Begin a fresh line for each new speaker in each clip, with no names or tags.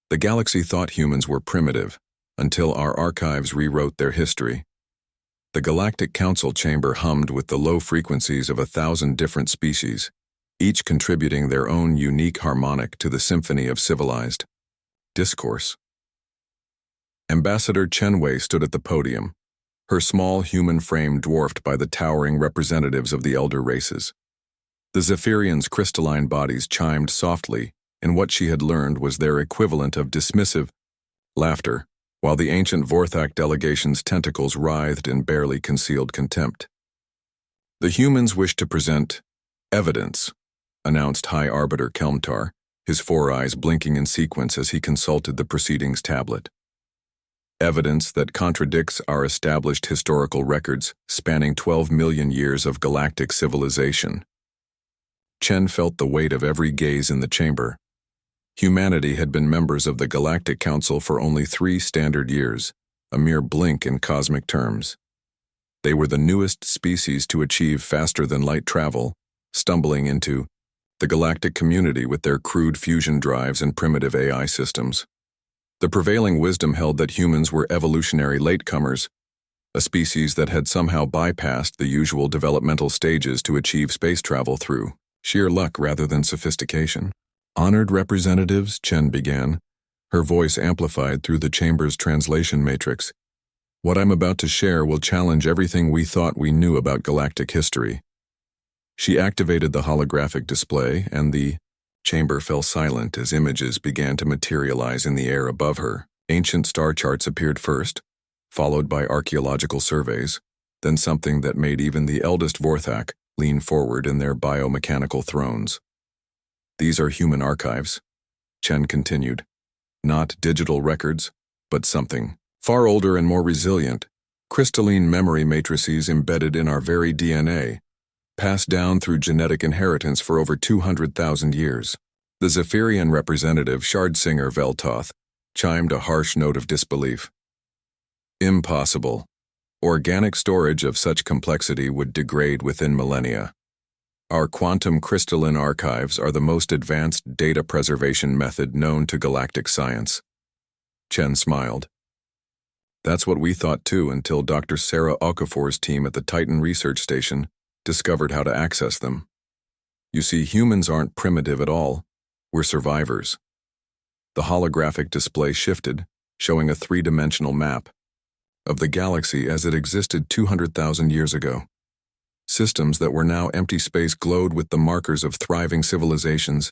The galaxy thought humans were primitive, until our archives rewrote their history. The Galactic Council chamber hummed with the low frequencies of 1,000 different species, each contributing their own unique harmonic to the symphony of civilized discourse. Ambassador Chenwei stood at the podium, her small human frame dwarfed by the towering representatives of the elder races. The Zephyrians' crystalline bodies chimed softly in what she had learned was their equivalent of dismissive laughter, while the ancient Vorthak delegation's tentacles writhed in barely concealed contempt. The humans wished to present evidence, announced High Arbiter Kelmtar, his four eyes blinking in sequence as he consulted the proceedings tablet. Evidence that contradicts our established historical records spanning 12 million years of galactic civilization. Chen felt the weight of every gaze in the chamber. Humanity had been members of the Galactic Council for only 3 standard years, a mere blink in cosmic terms. They were the newest species to achieve faster-than-light travel, stumbling into the galactic community with their crude fusion drives and primitive AI systems. The prevailing wisdom held that humans were evolutionary latecomers, a species that had somehow bypassed the usual developmental stages to achieve space travel through sheer luck rather than sophistication. Honored representatives, Chen began, her voice amplified through the chamber's translation matrix. What I'm about to share will challenge everything we thought we knew about galactic history. She activated the holographic display, and the chamber fell silent as images began to materialize in the air above her. Ancient star charts appeared first, followed by archaeological surveys, then something that made even the eldest Vorthak lean forward in their biomechanical thrones. These are human archives, Chen continued. Not digital records, but something far older and more resilient, crystalline memory matrices embedded in our very DNA, passed down through genetic inheritance for over 200,000 years. The Zephyrian representative, Shardsinger Veltoth, chimed a harsh note of disbelief. Impossible. Organic storage of such complexity would degrade within millennia. Our quantum crystalline archives are the most advanced data preservation method known to galactic science. Chen smiled. That's what we thought too until Dr. Sarah Okafor's team at the Titan Research Station discovered how to access them. You see, humans aren't primitive at all. We're survivors. The holographic display shifted, showing a 3-dimensional map of the galaxy as it existed 200,000 years ago. Systems that were now empty space glowed with the markers of thriving civilizations,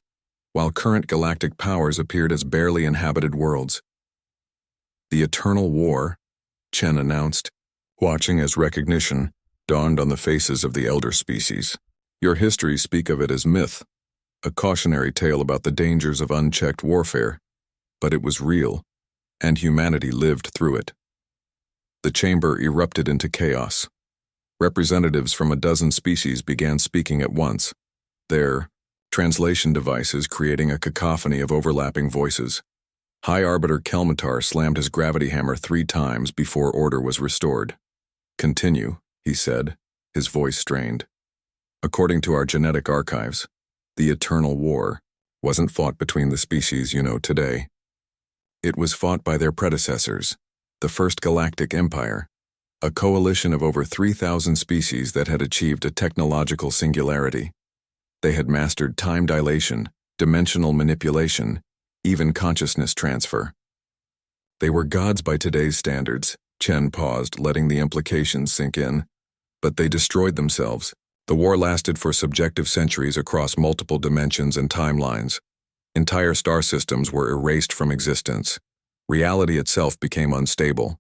while current galactic powers appeared as barely inhabited worlds. The Eternal War, Chen announced, watching as recognition dawned on the faces of the elder species. Your histories speak of it as myth, a cautionary tale about the dangers of unchecked warfare, but it was real, and humanity lived through it. The chamber erupted into chaos. Representatives from a dozen species began speaking at once, their translation devices creating a cacophony of overlapping voices. High Arbiter Kelmatar slammed his gravity hammer 3 times before order was restored. Continue, he said, his voice strained. According to our genetic archives, the Eternal War wasn't fought between the species you know today. It was fought by their predecessors, the First Galactic Empire, a coalition of over 3,000 species that had achieved a technological singularity. They had mastered time dilation, dimensional manipulation, even consciousness transfer. They were gods by today's standards. Chen paused, letting the implications sink in. But they destroyed themselves. The war lasted for subjective centuries across multiple dimensions and timelines. Entire star systems were erased from existence. Reality itself became unstable.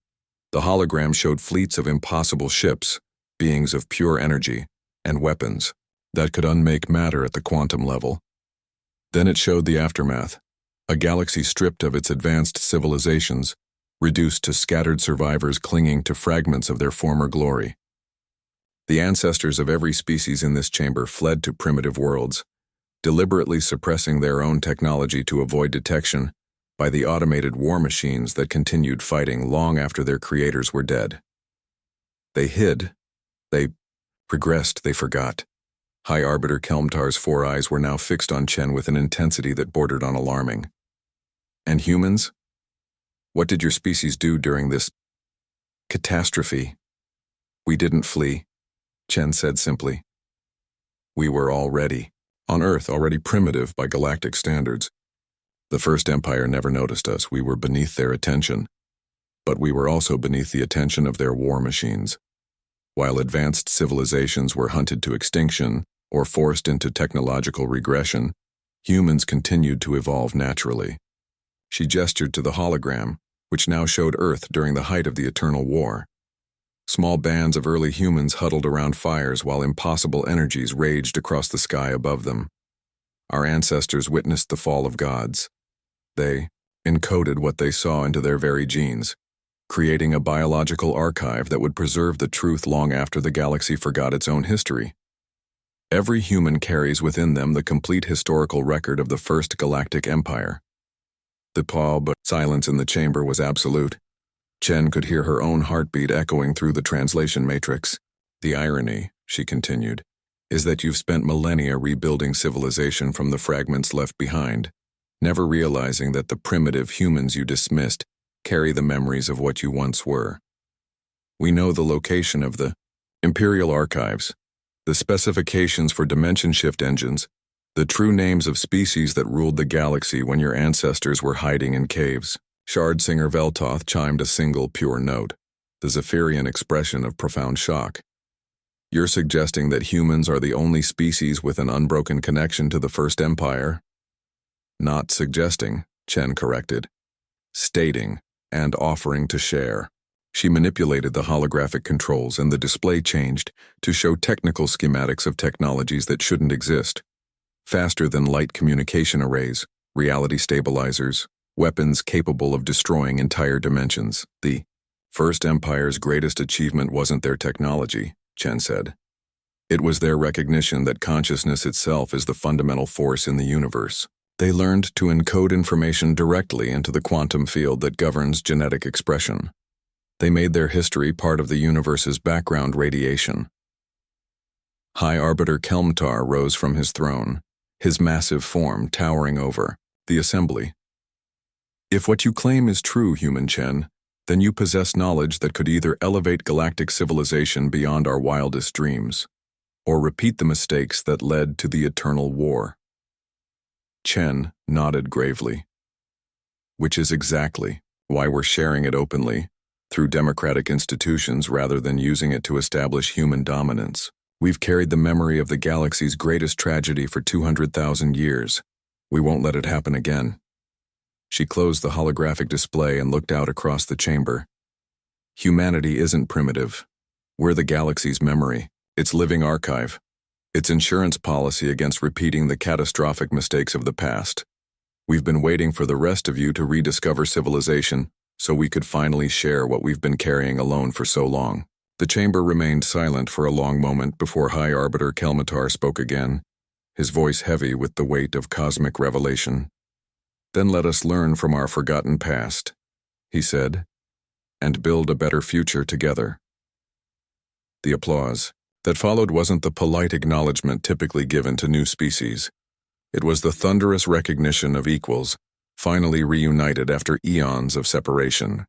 The hologram showed fleets of impossible ships, beings of pure energy, and weapons that could unmake matter at the quantum level. Then it showed the aftermath, a galaxy stripped of its advanced civilizations, reduced to scattered survivors clinging to fragments of their former glory. The ancestors of every species in this chamber fled to primitive worlds, deliberately suppressing their own technology to avoid detection by the automated war machines that continued fighting long after their creators were dead. They hid. They progressed. They forgot. High Arbiter Kelmtar's 4 eyes were now fixed on Chen with an intensity that bordered on alarming. And humans? What did your species do during this catastrophe? We didn't flee, Chen said simply. We were already, on Earth, already primitive by galactic standards. The First Empire never noticed us. We were beneath their attention. But we were also beneath the attention of their war machines. While advanced civilizations were hunted to extinction or forced into technological regression, humans continued to evolve naturally. She gestured to the hologram, which now showed Earth during the height of the Eternal War. Small bands of early humans huddled around fires while impossible energies raged across the sky above them. Our ancestors witnessed the fall of gods. They encoded what they saw into their very genes, creating a biological archive that would preserve the truth long after the galaxy forgot its own history. Every human carries within them the complete historical record of the First Galactic Empire. The silence in the chamber was absolute. Chen could hear her own heartbeat echoing through the translation matrix. The irony, she continued, is that you've spent millennia rebuilding civilization from the fragments left behind, never realizing that the primitive humans you dismissed carry the memories of what you once were. We know the location of the Imperial Archives, the specifications for dimension shift engines, the true names of species that ruled the galaxy when your ancestors were hiding in caves. Shardsinger Veltoth chimed a single pure note, the Zephyrian expression of profound shock. You're suggesting that humans are the only species with an unbroken connection to the First Empire? Not suggesting, Chen corrected. Stating, and offering to share. She manipulated the holographic controls and the display changed to show technical schematics of technologies that shouldn't exist. Faster than light communication arrays, reality stabilizers, weapons capable of destroying entire dimensions. The First Empire's greatest achievement wasn't their technology, Chen said. It was their recognition that consciousness itself is the fundamental force in the universe. They learned to encode information directly into the quantum field that governs genetic expression. They made their history part of the universe's background radiation. High Arbiter Kelmtar rose from his throne, his massive form towering over the assembly. If what you claim is true, human Chen, then you possess knowledge that could either elevate galactic civilization beyond our wildest dreams, or repeat the mistakes that led to the Eternal War. Chen nodded gravely. Which is exactly why we're sharing it openly, through democratic institutions rather than using it to establish human dominance. We've carried the memory of the galaxy's greatest tragedy for 200,000 years. We won't let it happen again. She closed the holographic display and looked out across the chamber. Humanity isn't primitive. We're the galaxy's memory, its living archive, its insurance policy against repeating the catastrophic mistakes of the past. We've been waiting for the rest of you to rediscover civilization so we could finally share what we've been carrying alone for so long. The chamber remained silent for a long moment before High Arbiter Kelmatar spoke again, his voice heavy with the weight of cosmic revelation. Then let us learn from our forgotten past, he said, and build a better future together. The applause that followed wasn't the polite acknowledgement typically given to new species. It was the thunderous recognition of equals, finally reunited after eons of separation.